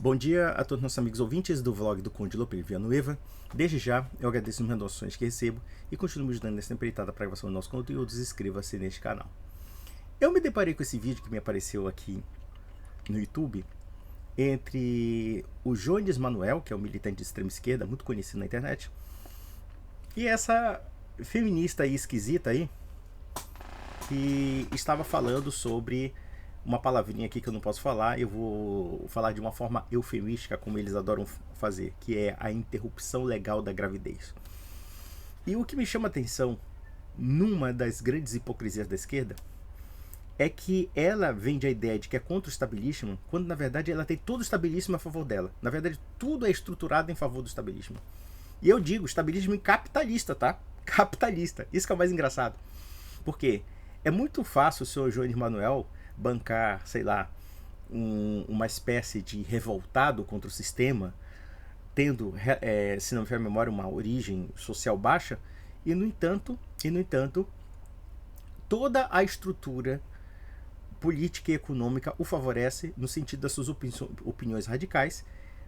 Bom dia a todos nossos amigos ouvintes do vlog do Conde Lopes Villanueva. Desde já, eu agradeço as doações que recebo e continuo ajudando nessa empreitada para a gravação do nosso conteúdo. Inscreva-se neste canal. Eu me deparei com esse vídeo que me apareceu aqui no YouTube entre o Jones Manuel, que é um militante de extrema esquerda, muito conhecido na internet, e essa feminista aí esquisita aí, que estava falando sobre uma palavrinha aqui que eu não posso falar, eu vou falar de uma forma eufemística, como eles adoram fazer, que é a interrupção legal da gravidez. E o que me chama a atenção numa das grandes hipocrisias da esquerda é que ela vende a ideia de que é contra o estabelismo, quando na verdade ela tem todo o estabelismo a favor dela. Na verdade, tudo é estruturado em favor do estabelismo. E eu digo estabelismo capitalista, tá? Capitalista. Isso que é o mais engraçado. Porque é muito fácil o senhor Jones Manuel bancar, sei lá, uma espécie de revoltado contra o sistema, tendo, se não me falha a memória, uma origem social baixa, e no entanto, toda a estrutura política e econômica o favorece no sentido das suas opiniões radicais,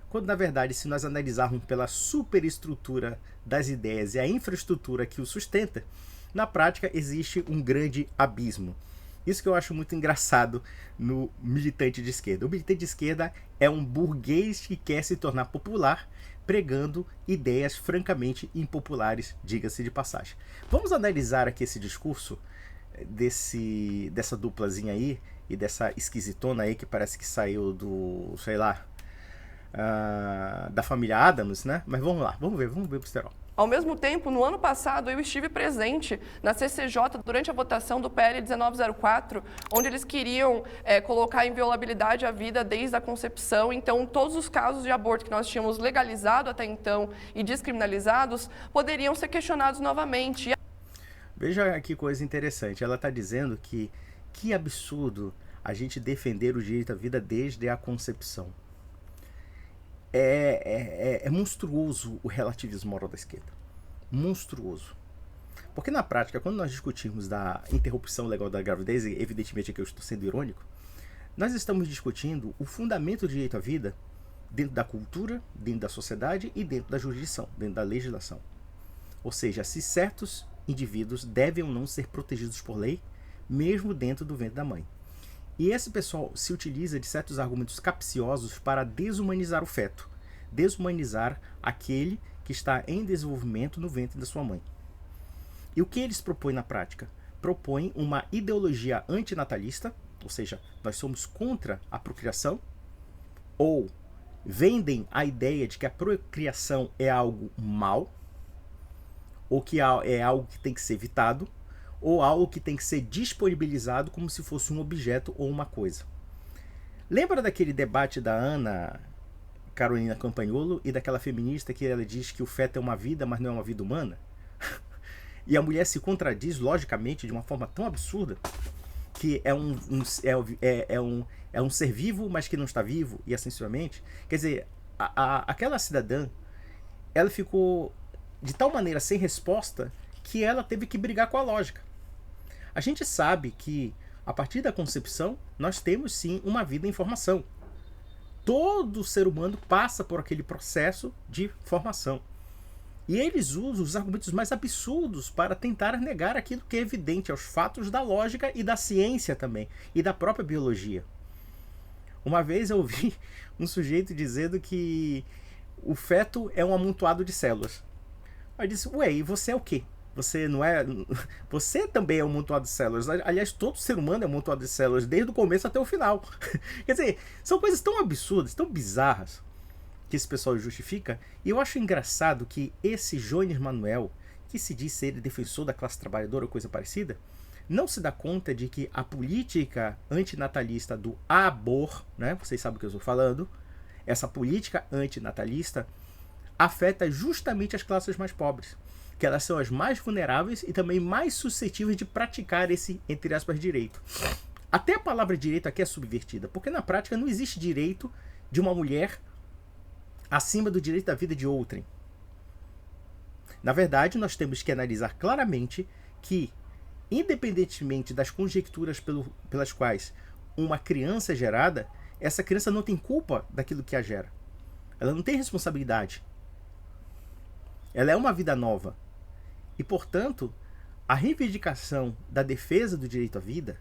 quando na verdade, se nós analisarmos pela superestrutura das ideias e a infraestrutura que o sustenta, na prática existe um grande abismo. Isso que eu acho muito engraçado no militante de esquerda. O militante de esquerda é um burguês que quer se tornar popular, pregando ideias francamente impopulares, diga-se de passagem. Vamos analisar aqui esse discurso dessa duplazinha aí e dessa esquisitona aí que parece que saiu do, sei lá, da família Adams, né? Mas vamos lá, vamos ver o besterol. Ao mesmo tempo, no ano passado, eu estive presente na CCJ durante a votação do PL 1904, onde eles queriam colocar inviolabilidade à vida desde a concepção. Então, todos os casos de aborto que nós tínhamos legalizado até então e descriminalizados poderiam ser questionados novamente. Veja que coisa interessante. Ela está dizendo que absurdo a gente defender o direito à vida desde a concepção. É monstruoso o relativismo moral da esquerda. Monstruoso. Porque na prática, quando nós discutimos da interrupção legal da gravidez, e evidentemente aqui eu estou sendo irônico, nós estamos discutindo o fundamento do direito à vida dentro da cultura, dentro da sociedade e dentro da jurisdição, dentro da legislação. Ou seja, se certos indivíduos devem ou não ser protegidos por lei, mesmo dentro do ventre da mãe. E esse pessoal se utiliza de certos argumentos capciosos para desumanizar o feto, desumanizar aquele que está em desenvolvimento no ventre da sua mãe. E o que eles propõem na prática? Propõem uma ideologia antinatalista, ou seja, nós somos contra a procriação, ou vendem a ideia de que a procriação é algo mal, ou que é algo que tem que ser evitado, ou algo que tem que ser disponibilizado como se fosse um objeto ou uma coisa. Lembra daquele debate da Ana Carolina Campagnolo e daquela feminista que ela diz que o feto é uma vida, mas não é uma vida humana? E a mulher se contradiz logicamente de uma forma tão absurda que é um ser vivo, mas que não está vivo, e assim sucessivamente. Quer dizer, aquela cidadã, ela ficou de tal maneira sem resposta que ela teve que brigar com a lógica. A gente sabe que, a partir da concepção, nós temos sim uma vida em formação. Todo ser humano passa por aquele processo de formação. E eles usam os argumentos mais absurdos para tentar negar aquilo que é evidente aos fatos da lógica e da ciência também, e da própria biologia. Uma vez eu ouvi um sujeito dizendo que o feto é um amontoado de células. Aí eu disse, ué, e você é o quê? Você não é. Você também é um amontoado de células. Aliás, todo ser humano é um amontoado de células, desde o começo até o final. Quer dizer, são coisas tão absurdas, tão bizarras, que esse pessoal justifica. E eu acho engraçado que esse Jones Manuel, que se diz ser defensor da classe trabalhadora ou coisa parecida, não se dá conta de que a política antinatalista do abor, né? Vocês sabem o que eu estou falando. Essa política antinatalista afeta justamente as classes mais pobres, que elas são as mais vulneráveis e também mais suscetíveis de praticar esse, entre aspas, direito. Até a palavra direito aqui é subvertida, porque na prática não existe direito de uma mulher acima do direito da vida de outrem. Na verdade, nós temos que analisar claramente que, independentemente das conjecturas pelas quais uma criança é gerada, essa criança não tem culpa daquilo que a gera. Ela não tem responsabilidade. Ela é uma vida nova. E, portanto, a reivindicação da defesa do direito à vida,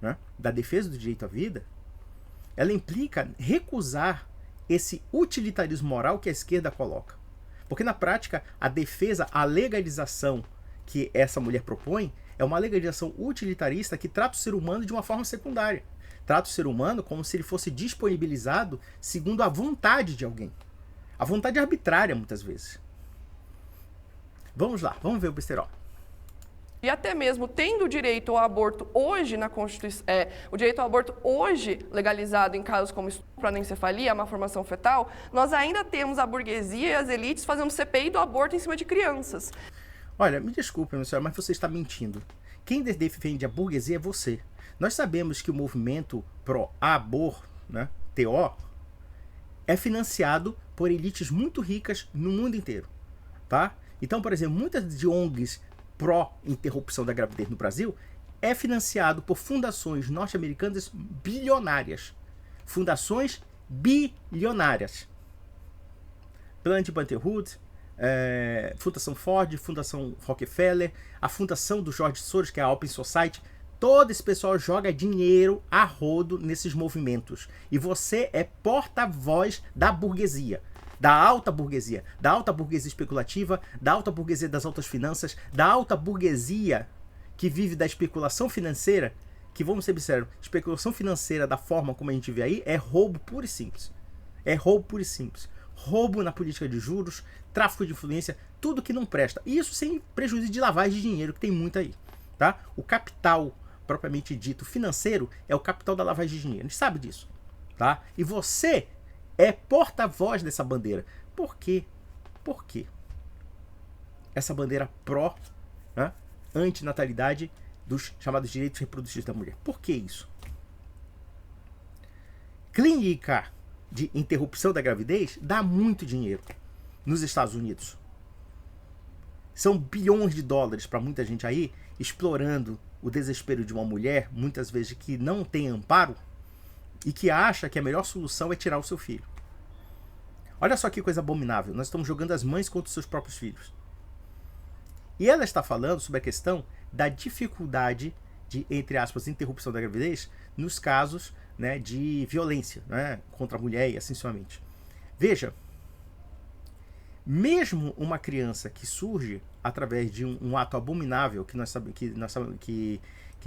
né, da defesa do direito à vida, ela implica recusar esse utilitarismo moral que a esquerda coloca. Porque, na prática, a defesa, a legalização que essa mulher propõe é uma legalização utilitarista que trata o ser humano de uma forma secundária. Trata o ser humano como se ele fosse disponibilizado segundo a vontade de alguém. A vontade arbitrária, muitas vezes. Vamos lá, vamos ver o besterol. E até mesmo tendo o direito ao aborto hoje na Constituição, o direito ao aborto hoje legalizado em casos como estupro, anencefalia, má formação fetal, nós ainda temos a burguesia e as elites fazendo CPI do aborto em cima de crianças. Olha, me desculpe, minha senhora, mas você está mentindo. Quem defende a burguesia é você. Nós sabemos que o movimento pró-aborto, né, TO, é financiado por elites muito ricas no mundo inteiro, tá? Então, por exemplo, muitas de ONGs pró-interrupção da gravidez no Brasil é financiado por fundações norte-americanas bilionárias. Fundações bilionárias. Planned Parenthood, Fundação Ford, Fundação Rockefeller, a Fundação do George Soros, que é a Open Society. Todo esse pessoal joga dinheiro a rodo nesses movimentos. E você é porta-voz da burguesia. Da alta burguesia especulativa, da alta burguesia das altas finanças, da alta burguesia que vive da especulação financeira, que, vamos ser sinceros, especulação financeira da forma como a gente vê aí é roubo puro e simples. É roubo puro e simples. Roubo na política de juros, tráfico de influência, tudo que não presta. Isso sem prejuízo de lavagem de dinheiro, que tem muito aí. Tá? O capital, propriamente dito, financeiro, é o capital da lavagem de dinheiro. A gente sabe disso. Tá? E você é porta-voz dessa bandeira. Por quê? Por quê? Essa bandeira pró, né, antinatalidade dos chamados direitos reprodutivos da mulher. Por que isso? Clínica de interrupção da gravidez dá muito dinheiro nos Estados Unidos. São bilhões de dólares para muita gente aí, explorando o desespero de uma mulher, muitas vezes que não tem amparo, e que acha que a melhor solução é tirar o seu filho. Olha só que coisa abominável. Nós estamos jogando as mães contra os seus próprios filhos. E ela está falando sobre a questão da dificuldade de, entre aspas, interrupção da gravidez nos casos, né, de violência, né, contra a mulher e assim sucessivamente. Veja, mesmo uma criança que surge através de um ato abominável que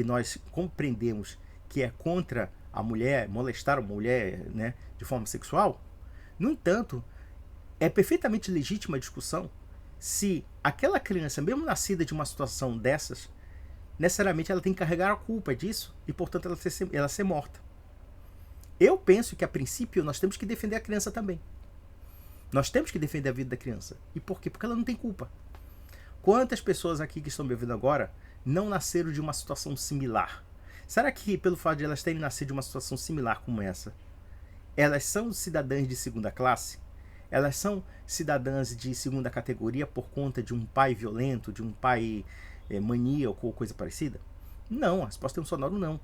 nós compreendemos que é contra a mulher, molestar a mulher, né, de forma sexual, no entanto, é perfeitamente legítima a discussão se aquela criança, mesmo nascida de uma situação dessas, necessariamente ela tem que carregar a culpa disso e, portanto, ela ser morta. Eu penso que, a princípio, nós temos que defender a criança também. Nós temos que defender a vida da criança. E por quê? Porque ela não tem culpa. Quantas pessoas aqui que estão me ouvindo agora não nasceram de uma situação similar? Será que, pelo fato de elas terem nascido de uma situação similar como essa, elas são cidadãs de segunda classe? Elas são cidadãs de segunda categoria por conta de um pai violento, de um pai maníaco ou coisa parecida? Não, a resposta é um sonoro não.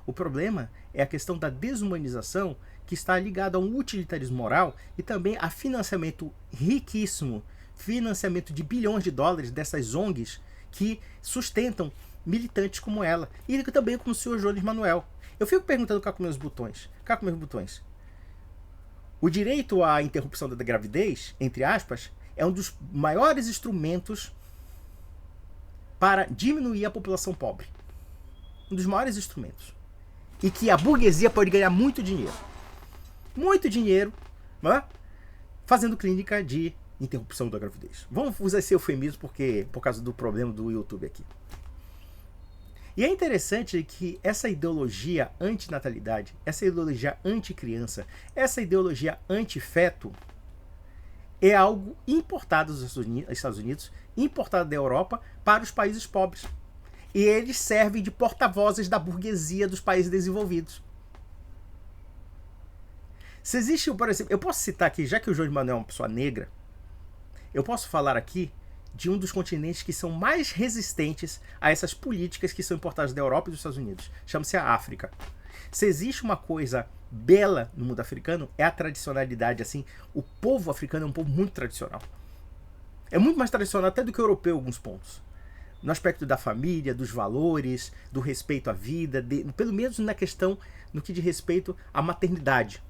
O problema é a questão da desumanização que está ligada a um utilitarismo moral e também a financiamento riquíssimo, financiamento de bilhões de dólares dessas ONGs que sustentam militantes como ela e também como o senhor Jones Manuel. Eu fico perguntando cá com meus botões. O direito à interrupção da gravidez, entre aspas, é um dos maiores instrumentos para diminuir a população pobre. Um dos maiores instrumentos. E que a burguesia pode ganhar muito dinheiro. Muito dinheiro, né, fazendo clínica de interrupção da gravidez. Vamos usar esse eufemismo por causa do problema do YouTube aqui. E é interessante que essa ideologia antinatalidade, essa ideologia anticriança, essa ideologia antifeto é algo importado dos Estados Unidos, importado da Europa para os países pobres. E eles servem de porta-vozes da burguesia dos países desenvolvidos. Se existe, por exemplo, eu posso citar aqui, já que o João Manuel é uma pessoa negra, eu posso falar aqui de um dos continentes que são mais resistentes a essas políticas que são importadas da Europa e dos Estados Unidos. Chama-se a África. Se existe uma coisa bela no mundo africano, é a tradicionalidade, assim. O povo africano é um povo muito tradicional. É muito mais tradicional até do que o europeu em alguns pontos. No aspecto da família, dos valores, do respeito à vida, pelo menos na questão no que diz respeito à maternidade.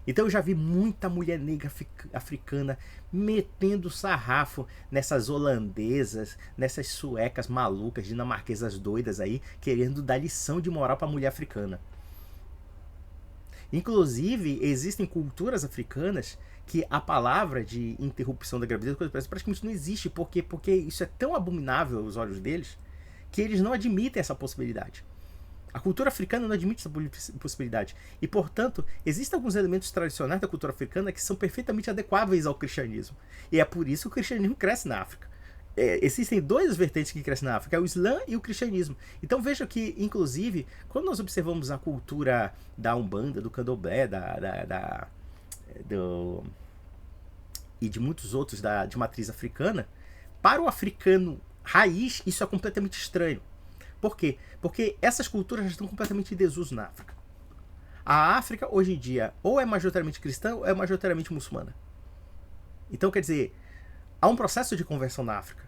Então eu já vi muita mulher negra africana metendo sarrafo nessas holandesas, nessas suecas malucas, dinamarquesas doidas aí, querendo dar lição de moral para a mulher africana. Inclusive, existem culturas africanas que a palavra de interrupção da gravidez praticamente não existe. Por quê? Porque isso é tão abominável aos olhos deles que eles não admitem essa possibilidade. A cultura africana não admite essa possibilidade. E, portanto, existem alguns elementos tradicionais da cultura africana que são perfeitamente adequáveis ao cristianismo. E é por isso que o cristianismo cresce na África. Existem duas vertentes que crescem na África, é o Islã e o cristianismo. Então veja que, inclusive, quando nós observamos a cultura da Umbanda, do Candomblé, e de muitos outros de matriz africana, para o africano raiz, isso é completamente estranho. Por quê? Porque essas culturas já estão completamente em desuso na África. A África, hoje em dia, ou é majoritariamente cristã ou é majoritariamente muçulmana. Então, quer dizer, há um processo de conversão na África.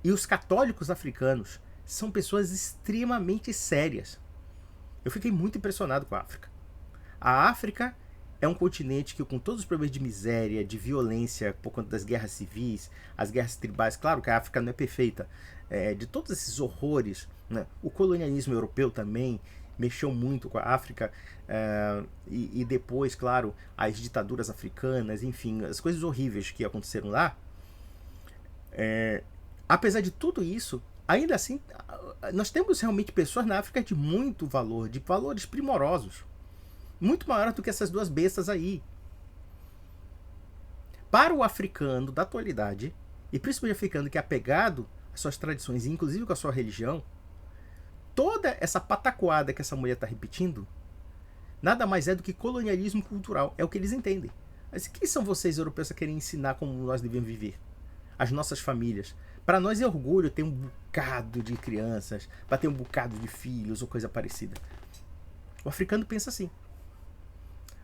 E os católicos africanos são pessoas extremamente sérias. Eu fiquei muito impressionado com a África. A África é um continente que, com todos os problemas de miséria, de violência, por conta das guerras civis, as guerras tribais, claro que a África não é perfeita, de todos esses horrores, né? O colonialismo europeu também mexeu muito com a África, e depois, claro, as ditaduras africanas, enfim, as coisas horríveis que aconteceram lá. Apesar de tudo isso, ainda assim, nós temos realmente pessoas na África de muito valor, de valores primorosos, muito maior do que essas duas bestas aí. Para o africano da atualidade, e principalmente o africano que é apegado às suas tradições, inclusive com a sua religião, toda essa pataquada que essa mulher está repetindo, nada mais é do que colonialismo cultural. É o que eles entendem. Mas quem são vocês, europeus, a querem ensinar como nós devemos viver? As nossas famílias. Para nós é orgulho ter um bocado de crianças, para ter um bocado de filhos ou coisa parecida. O africano pensa assim.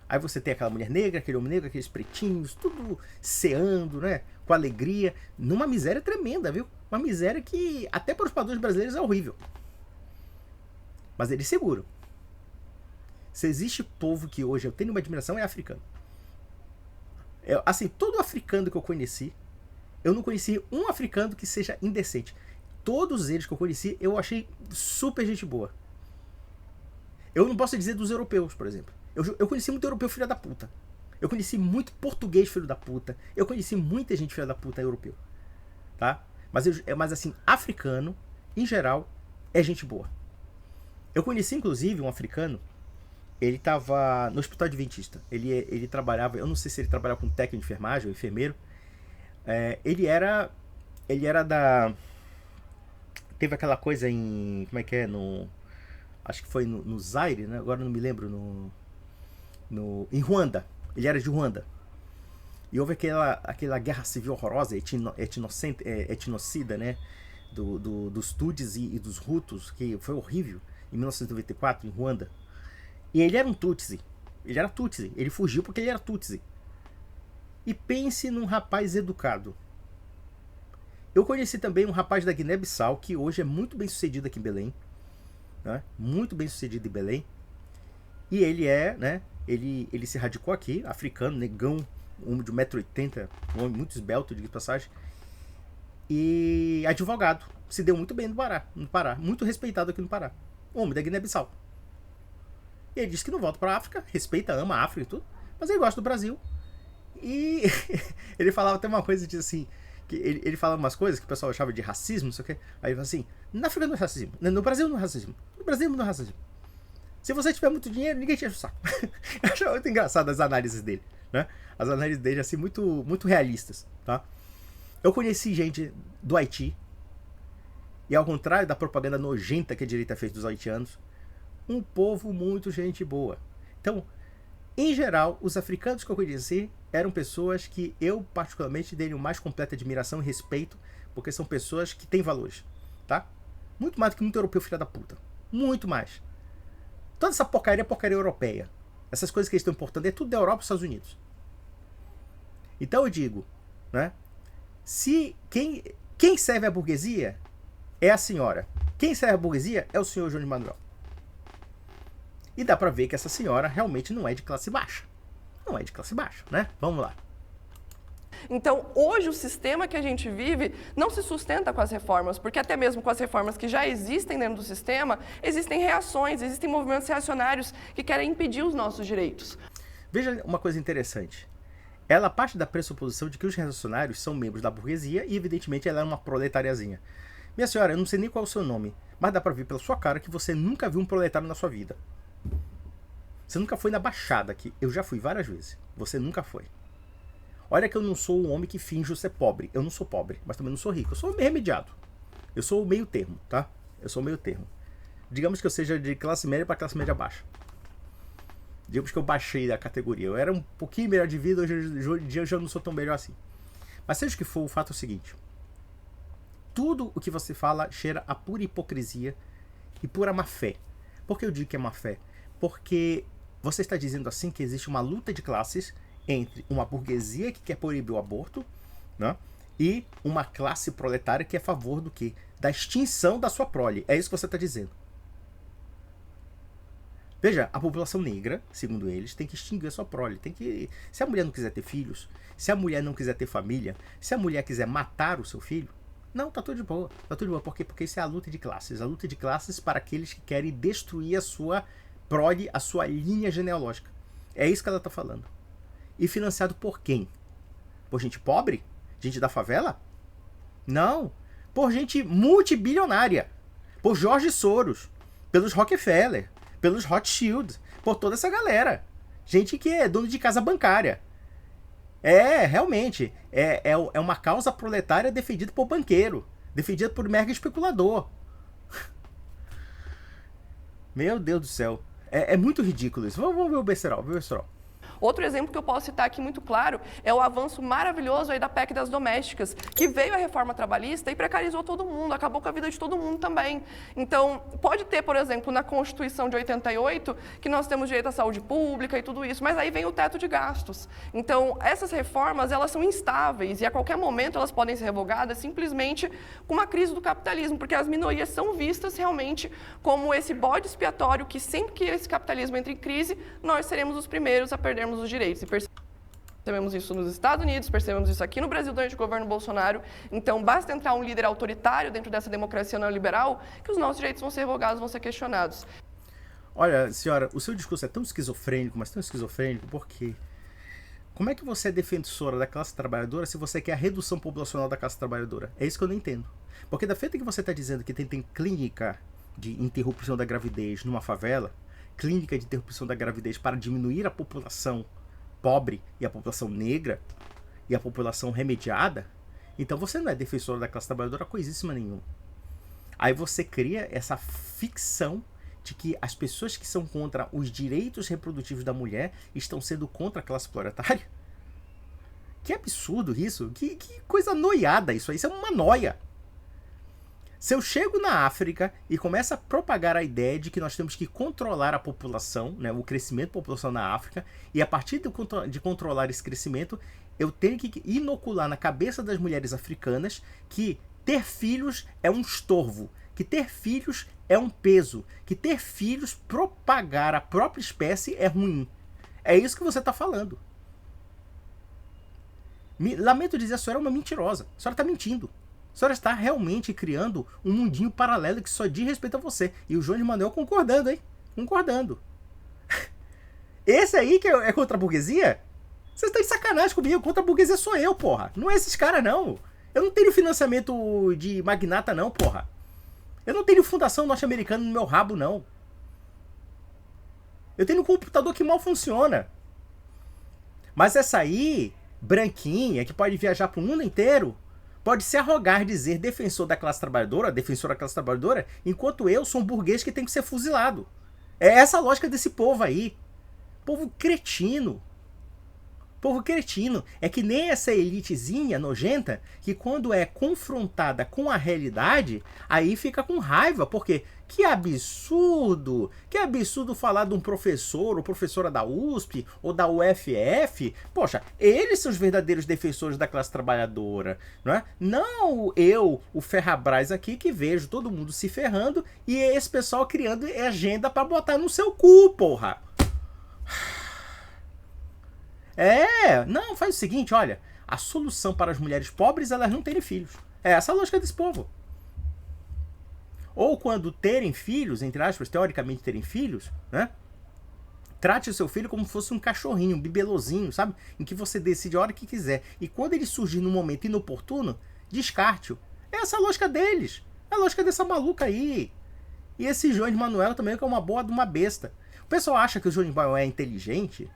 Aí você tem aquela mulher negra, aquele homem negro, aqueles pretinhos, tudo ceando, né? Com alegria, numa miséria tremenda, viu? Uma miséria que até para os padrões brasileiros é horrível. Mas eles seguram. Se existe povo que hoje eu tenho uma admiração, é africano. Assim, todo africano que eu conheci, eu não conheci um africano que seja indecente. Todos eles que eu conheci, eu achei super gente boa. Eu não posso dizer dos europeus, por exemplo. Eu conheci muito europeu filho da puta. Eu conheci muito português filho da puta. Eu conheci muita gente filho da puta europeu. Tá? Mas assim, africano, em geral, é gente boa. Eu conheci, inclusive, um africano. Ele estava no hospital adventista. Ele trabalhava, eu não sei se ele trabalhava com técnico de enfermagem ou enfermeiro. Ele era da... Teve aquela coisa em... Como é que é? Acho que foi no Zaire, né? Agora não me lembro. Em Ruanda. Ele era de Ruanda. E houve aquela guerra civil horrorosa, etnocida, né? Dos Tutsis e dos Hutus, que foi horrível, em 1994, em Ruanda. E ele era um Tutsi. Ele era Tutsi. Ele fugiu porque ele era Tutsi. E pense num rapaz educado. Eu conheci também um rapaz da Guiné-Bissau, que hoje é muito bem sucedido aqui em Belém. Né? Muito bem sucedido em Belém. E ele né? Ele se radicou aqui, africano, negão, um de 1,80 m, um homem muito esbelto, de passagem. E advogado. Se deu muito bem no Pará. Muito respeitado aqui no Pará. Homem da Guiné-Bissau. E ele disse que não volta para a África, respeita, ama a África e tudo, mas ele gosta do Brasil. E ele falava até uma coisa, diz assim, que ele falava umas coisas que o pessoal achava de racismo, não sei o quê. Aí ele falou assim, na África não é racismo, no Brasil não é racismo, no Brasil não é racismo. Se você tiver muito dinheiro, ninguém te enche o saco. Eu achava muito engraçado as análises dele, né? As análises dele, assim, muito, muito realistas, tá? Eu conheci gente do Haiti, e ao contrário da propaganda nojenta que a direita fez dos haitianos, um povo muito gente boa. Então, em geral, os africanos que eu conheci eram pessoas que eu particularmente dei mais completa admiração e respeito, porque são pessoas que têm valores, tá? Muito mais do que muito europeu filho da puta. Muito mais. Toda essa porcaria é porcaria europeia. Essas coisas que eles estão importando é tudo da Europa e dos Estados Unidos. Então eu digo, né? Se quem serve a burguesia é a senhora. Quem serve a burguesia é o senhor João de Manuel. E dá pra ver que essa senhora realmente não é de classe baixa. Não é de classe baixa, né? Vamos lá. Então, hoje, o sistema que a gente vive não se sustenta com as reformas, porque até mesmo com as reformas que já existem dentro do sistema, existem reações, existem movimentos reacionários que querem impedir os nossos direitos. Veja uma coisa interessante. Ela parte da pressuposição de que os reacionários são membros da burguesia e, evidentemente, ela é uma proletariazinha. Minha senhora, eu não sei nem qual é o seu nome, mas dá pra ver pela sua cara que você nunca viu um proletário na sua vida. Você nunca foi na Baixada aqui. Eu já fui várias vezes. Você nunca foi. Olha que eu não sou um homem que finge ser pobre. Eu não sou pobre, mas também não sou rico. Eu sou meio remediado. Eu sou o meio termo, tá? Eu sou o meio termo. Digamos que eu seja de classe média para classe média baixa. Digamos que eu baixei da categoria. Eu era um pouquinho melhor de vida, hoje em dia eu já não sou tão melhor assim. Mas seja o que for, o fato é o seguinte. Tudo o que você fala cheira a pura hipocrisia e pura má fé. Por que eu digo que é má fé? Porque você está dizendo assim que existe uma luta de classes entre uma burguesia que quer proibir o aborto, né, e uma classe proletária que é a favor do quê? Da extinção da sua prole. É isso que você está dizendo. Veja, a população negra, segundo eles, tem que extinguir a sua prole. Se a mulher não quiser ter filhos, se a mulher não quiser ter família, se a mulher quiser matar o seu filho, não, tá tudo de boa. Tá tudo de boa. Por quê? Porque isso é a luta de classes. A luta de classes para aqueles que querem destruir a sua prole, a sua linha genealógica. É isso que ela tá falando. E financiado por quem? Por gente pobre? Gente da favela? Não. Por gente multibilionária. Por George Soros. Pelos Rockefeller. Pelos Rothschild. Por toda essa galera. Gente que é dono de casa bancária. Realmente. É uma causa proletária defendida por banqueiro. Defendida por mega especulador. Meu Deus do céu. É muito ridículo isso. Vamos ver o besterol. Outro exemplo que eu posso citar aqui muito claro é o avanço maravilhoso aí da PEC das domésticas, que veio a reforma trabalhista e precarizou todo mundo, acabou com a vida de todo mundo também. Então, pode ter, por exemplo, na Constituição de 88, que nós temos direito à saúde pública e tudo isso, mas aí vem o teto de gastos. Então, essas reformas, elas são instáveis e a qualquer momento elas podem ser revogadas simplesmente com uma crise do capitalismo, porque as minorias são vistas realmente como esse bode expiatório que sempre que esse capitalismo entra em crise, nós seremos os primeiros a perdermos os direitos. E percebemos isso nos Estados Unidos, percebemos isso aqui no Brasil durante o governo Bolsonaro. Então, basta entrar um líder autoritário dentro dessa democracia neoliberal que os nossos direitos vão ser revogados, vão ser questionados. Olha, senhora, o seu discurso é tão esquizofrênico, mas tão esquizofrênico, porque como é que você é defensora da classe trabalhadora se você quer a redução populacional da classe trabalhadora? É isso que eu não entendo. Porque da feita que você está dizendo que tem clínica de interrupção da gravidez numa favela, clínica de interrupção da gravidez para diminuir a população pobre e a população negra e a população remediada, então você não é defensor da classe trabalhadora coisíssima nenhuma. Aí você cria essa ficção de que as pessoas que são contra os direitos reprodutivos da mulher estão sendo contra a classe proletária. Que absurdo isso, que coisa noiada isso aí, isso é uma noia. Se eu chego na África e começo a propagar a ideia de que nós temos que controlar a população, né, o crescimento da população na África, e a partir de controlar esse crescimento, eu tenho que inocular na cabeça das mulheres africanas que ter filhos é um estorvo, que ter filhos é um peso, que ter filhos, propagar a própria espécie é ruim. É isso que você está falando. Lamento dizer, a senhora é uma mentirosa. A senhora está mentindo. A senhora está realmente criando um mundinho paralelo que só diz respeito a você. E o João de Manuel concordando, hein? Concordando. Esse aí que é contra a burguesia? Você está de sacanagem comigo. Contra a burguesia sou eu, porra. Não é esses caras, não. Eu não tenho financiamento de magnata, não, porra. Eu não tenho fundação norte-americana no meu rabo, não. Eu tenho um computador que mal funciona. Mas essa aí, branquinha, que pode viajar pro mundo inteiro, pode se arrogar dizer defensor da classe trabalhadora, defensor da classe trabalhadora, enquanto eu sou um burguês que tem que ser fuzilado. É essa a lógica desse povo aí. Povo cretino. Povo cretino. É que nem essa elitezinha nojenta que quando é confrontada com a realidade, aí fica com raiva. Porque que absurdo! Que absurdo falar de um professor ou professora da USP ou da UFF. Poxa, eles são os verdadeiros defensores da classe trabalhadora. Não é? Não eu, o Ferrabras aqui, que vejo todo mundo se ferrando e esse pessoal criando agenda para botar no seu cu, porra. Não, faz o seguinte, olha, a solução para as mulheres pobres é elas não terem filhos. É essa a lógica desse povo. Ou quando terem filhos, entre aspas, teoricamente terem filhos, né? Trate o seu filho como se fosse um cachorrinho, um bibelozinho, sabe? Em que você decide a hora que quiser. E quando ele surgir num momento inoportuno, descarte-o. Essa é a lógica deles. É a lógica dessa maluca aí. E esse João de Manuel também, que é uma boa de uma besta. O pessoal acha que o João de Manuel é inteligente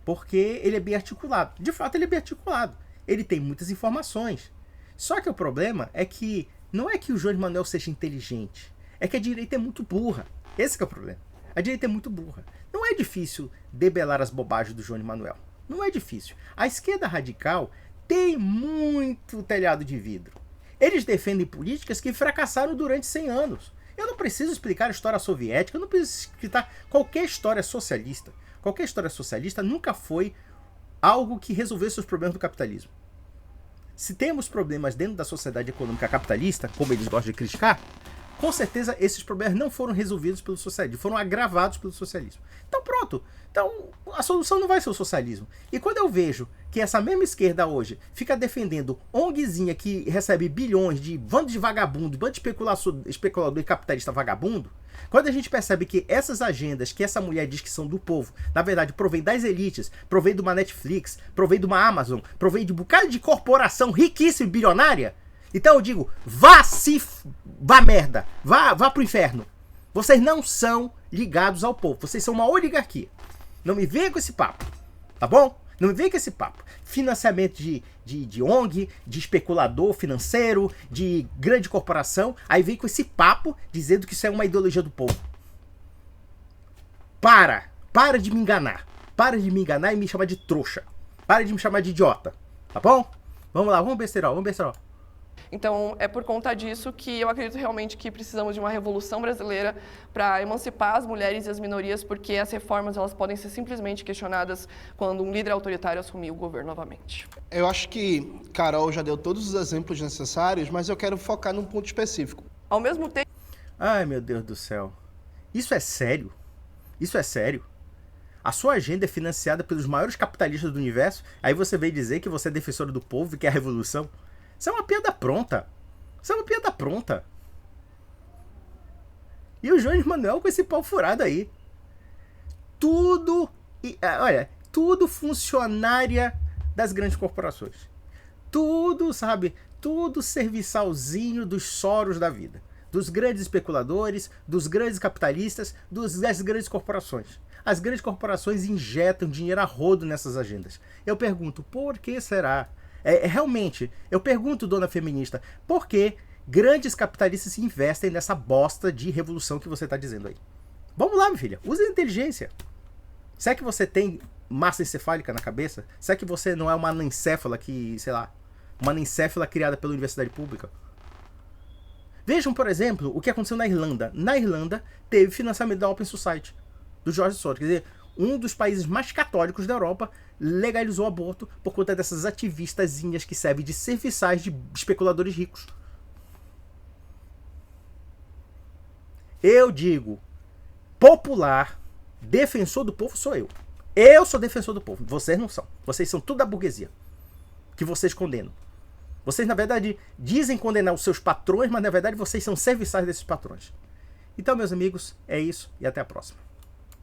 porque ele é bem articulado. De fato, ele é bem articulado. Ele tem muitas informações. Só que o problema é que não é que o João de Manuel seja inteligente. É que a direita é muito burra. Esse que é o problema. A direita é muito burra. Não é difícil debelar as bobagens do João de Manuel. Não é difícil. A esquerda radical tem muito telhado de vidro. Eles defendem políticas que fracassaram durante 100 anos. Eu não preciso explicar a história soviética, eu não preciso explicar qualquer história socialista. Qualquer história socialista nunca foi algo que resolvesse os problemas do capitalismo. Se temos problemas dentro da sociedade econômica capitalista, como eles gostam de criticar, com certeza esses problemas não foram resolvidos pelo socialismo, foram agravados pelo socialismo. Então pronto, então a solução não vai ser o socialismo. E quando eu vejo que essa mesma esquerda hoje fica defendendo ONGzinha que recebe bilhões de bando de vagabundo, bando de especulador e capitalista vagabundo, quando a gente percebe que essas agendas que essa mulher diz que são do povo, na verdade provém das elites, provém de uma Netflix, provém de uma Amazon, provém de um bocado de corporação riquíssima e bilionária, então eu digo, vá merda, vá pro inferno. Vocês não são ligados ao povo, vocês são uma oligarquia. Não me venha com esse papo, tá bom? Não me venha com esse papo. Financiamento de ONG, de especulador financeiro, de grande corporação, aí vem com esse papo dizendo que isso é uma ideologia do povo. Para de me enganar. Para de me enganar e me chamar de trouxa. Para de me chamar de idiota, tá bom? Vamos lá, vamos besterol. Então, é por conta disso que eu acredito realmente que precisamos de uma revolução brasileira para emancipar as mulheres e as minorias, porque as reformas elas podem ser simplesmente questionadas quando um líder autoritário assumir o governo novamente. Eu acho que Carol já deu todos os exemplos necessários, mas eu quero focar num ponto específico. Ao mesmo tempo... Ai, meu Deus do céu. Isso é sério? Isso é sério? A sua agenda é financiada pelos maiores capitalistas do universo, aí você veio dizer que você é defensora do povo e quer a revolução? Isso é uma piada pronta. Isso é uma piada pronta. E o João de Manuel com esse pau furado aí. Tudo funcionária das grandes corporações. Tudo, sabe? Tudo serviçalzinho dos Soros da vida. Dos grandes especuladores, dos grandes capitalistas, das grandes corporações. As grandes corporações injetam dinheiro a rodo nessas agendas. Eu pergunto, por que será? Realmente, eu pergunto, dona feminista, por que grandes capitalistas se investem nessa bosta de revolução que você está dizendo aí? Vamos lá, minha filha, use a inteligência. Será que você tem massa encefálica na cabeça? Será que você não é uma anencéfala que, sei lá, uma anencéfala criada pela universidade pública? Vejam, por exemplo, o que aconteceu na Irlanda. Na Irlanda, teve financiamento da Open Society, do George Soros. Quer dizer, um dos países mais católicos da Europa legalizou o aborto por conta dessas ativistazinhas que servem de serviçais de especuladores ricos. Eu digo, popular, defensor do povo sou eu. Eu sou defensor do povo, vocês não são. Vocês são tudo da burguesia, que vocês condenam. Vocês, na verdade, dizem condenar os seus patrões, mas, na verdade, vocês são serviçais desses patrões. Então, meus amigos, é isso e até a próxima.